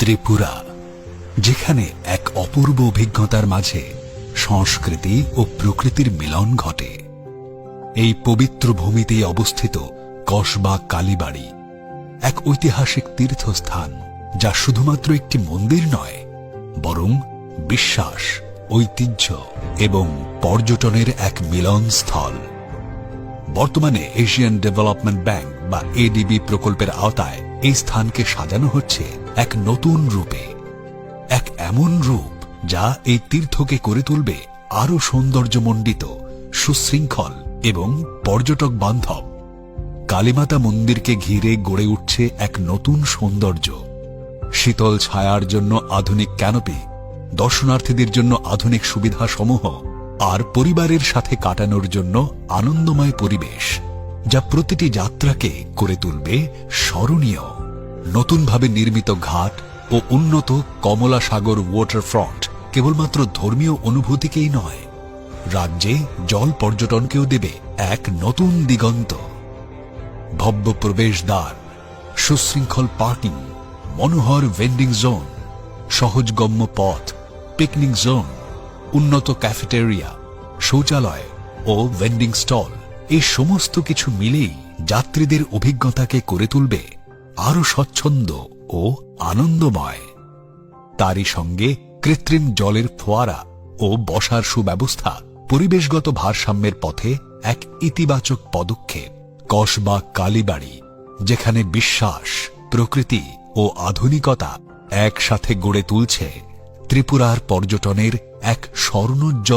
ত্রিপুরা, যেখানে এক অপূর্ব অভিজ্ঞতার মাঝে সংস্কৃতি ও প্রকৃতির মিলন ঘটে। এই পবিত্র ভূমিতেই অবস্থিত কসবা কালীবাড়ি, এক ঐতিহাসিক তীর্থস্থান যা শুধুমাত্র একটি মন্দির নয়, বরং বিশ্বাস, ঐতিহ্য এবং পর্যটনের এক মিলনস্থল। বর্তমানে এশিয়ান ডেভেলপমেন্ট ব্যাংক বা এডিবি প্রকল্পের আওতায় এই স্থানকে সাজানো হচ্ছে এক নতুন রূপে, এক এমন রূপ যা এই তীর্থকে করে তুলবে আরো সৌন্দর্যমণ্ডিত, সুশৃঙ্খল এবং পর্যটক বান্ধব। কালীমাতা মন্দিরকে ঘিরে গড়ে উঠছে এক নতুন সৌন্দর্য। শীতল ছায়ার জন্য আধুনিক ক্যানোপি, দর্শনার্থীদের জন্য আধুনিক সুবিধাসমূহ, আর পরিবারের সাথে কাটানোর জন্য আনন্দময় পরিবেশ, যা প্রতিটি যাত্রাকে করে তুলবে স্মরণীয়। নতুনভাবে নির্মিত ঘাট ও উন্নত কমলা সাগর ওয়াটারফ্রন্ট কেবলমাত্র ধর্মীয় অনুভূতিকেই নয়, রাজ্যে জল পর্যটনকেও দেবে এক নতুন দিগন্ত। ভব্য প্রবেশদ্বার, সুশৃঙ্খল পার্কিং, মনোহর ভেন্ডিং জোন, সহজগম্য পথ, পিকনিক জোন, উন্নত ক্যাফেটেরিয়া, শৌচালয় ও ভেন্ডিং স্টল, এই সমস্ত কিছু মিলেই যাত্রীদের অভিজ্ঞতাকে করে তুলবে আরো স্বচ্ছন্দ ও আনন্দময়। তারই সঙ্গে কৃত্রিম জলের ফোয়ারা ও বসার সুব্যবস্থা পরিবেশগত ভারসাম্যের পথে এক ইতিবাচক পদক্ষেপ। কসবা কালীবাড়ি, যেখানে বিশ্বাস, প্রকৃতি ও আধুনিকতা একসাথে গড়ে তুলছে ত্রিপুরার পর্যটনের এক স্বর্ণোজ্জ্বল